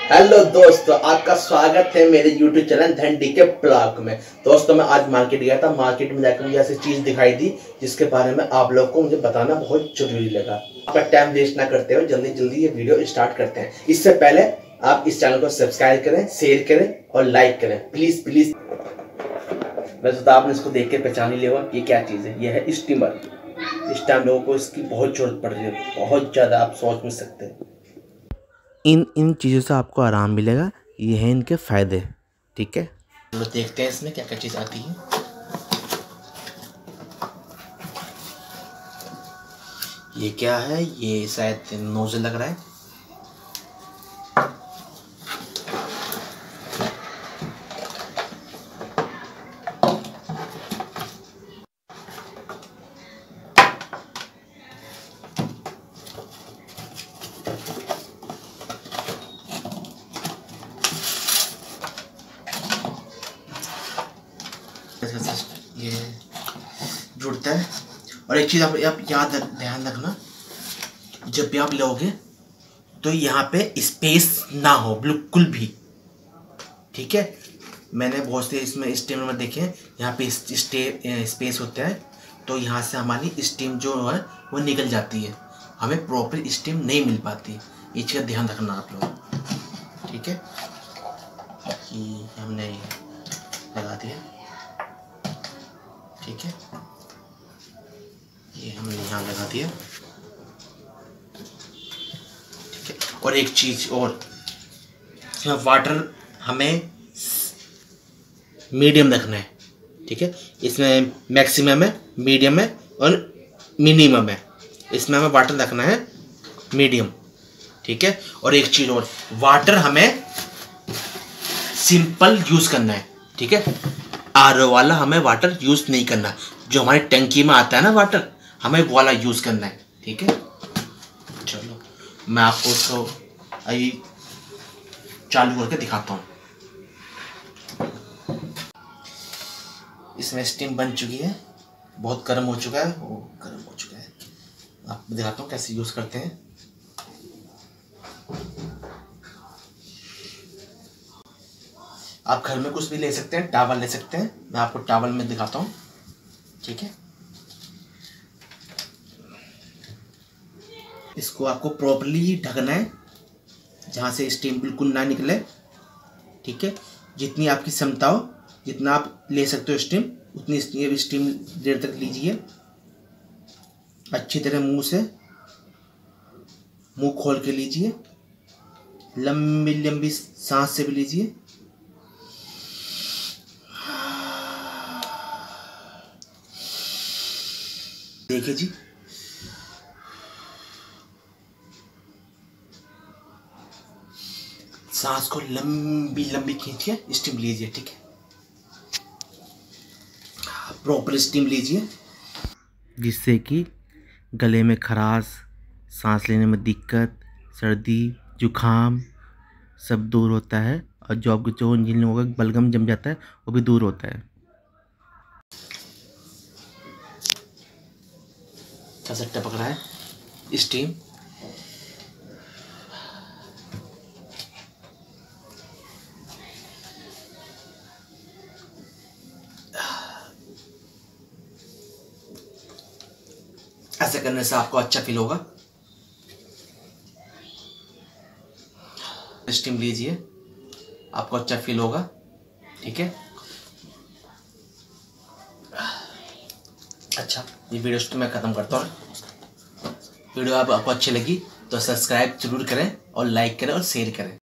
Hello दोस्तों, आपका स्वागत है मेरे YouTube चैनल धंडी के ब्लॉग में। दोस्तों मैं आज मार्केट गया था। मार्केट में जाकर मुझे ऐसी चीज दिखाई दी जिसके बारे में आप लोग को मुझे बताना बहुत जरूरी लगा। आपका टाइम वेस्ट ना करते हुए जल्दी जल्दी ये वीडियो स्टार्ट करते हैं। इससे पहले आप इस चैनल को सब्सक्राइब करें, शेयर करें और लाइक करें, प्लीज प्लीज। वैसे तो आपने इसको देख के पहचान ही लिया ये क्या चीज है। ये है स्टीमर। इस टाइम लोगों को इसकी बहुत जरूरत पड़ रही है, बहुत ज्यादा। आप सोच नहीं सकते। इन चीज़ों से आपको आराम मिलेगा। ये है इनके फ़ायदे। ठीक है, चलो देखते हैं इसमें क्या क्या चीज़ आती है। ये क्या है? ये शायद नोजल लग रहा है। ये जुड़ता है। और एक चीज़ आप ध्यान रखना, जब भी आप लोगे तो यहाँ पे स्पेस ना हो बिल्कुल भी। ठीक है, मैंने बहुत से इसमें स्टीमर में देखे हैं, यहाँ पे स्पेस होता है, तो यहाँ से हमारी स्टीम जो है वो निकल जाती है, हमें प्रॉपर स्टीम नहीं मिल पाती। ये चीज़ ध्यान रखना आप लोग। ठीक है, कि हमने लगा दिया। ठीक है, ये हमने यहाँ लगा दिया। ठीक है, और एक चीज़ और, वाटर हमें मीडियम रखना है। ठीक है, इसमें मैक्सिमम है, मीडियम है और मिनिमम है। इसमें हमें वाटर रखना है मीडियम। ठीक है, और एक चीज़ और, वाटर हमें सिंपल यूज़ करना है। ठीक है, आरओ वाला हमें वाटर यूज़ नहीं करना। जो हमारी टंकी में आता है ना वाटर, हमें वो वाला यूज़ करना है। ठीक है, चलो मैं आपको उसको अभी चालू करके दिखाता हूँ। इसमें स्टीम बन चुकी है, बहुत गर्म हो चुका है, वो गर्म हो चुका है। आपको दिखाता हूँ कैसे यूज़ करते हैं। आप घर में कुछ भी ले सकते हैं, टॉवल ले सकते हैं। मैं आपको टॉवल में दिखाता हूँ। ठीक है, इसको आपको प्रॉपर्ली ढकना है, जहाँ से स्टीम बिल्कुल ना निकले। ठीक है, जितनी आपकी क्षमता हो, जितना आप ले सकते हो स्टीम, उतनी स्टीम देर तक लीजिए। अच्छी तरह मुंह खोल के लीजिए, लंबी लंबी सांस से भी लीजिए। देखिए जी, सांस को लंबी लंबी खींचिए, स्टीम लीजिए। ठीक है, प्रॉपर स्टीम लीजिए, जिससे कि गले में खराश, सांस लेने में दिक्कत, सर्दी जुखाम सब दूर होता है। और जो जिन लोगों का बलगम जम जाता है वो भी दूर होता है। ऐसा टपक रहा है स्टीम। ऐसे करने से आपको अच्छा फील होगा। स्टीम लीजिए, आपको अच्छा फील होगा। ठीक है, अच्छा ये वीडियो तो मैं ख़त्म करता हूँ। वीडियो आपको अच्छी लगी तो सब्सक्राइब जरूर करें और लाइक करें और शेयर करें।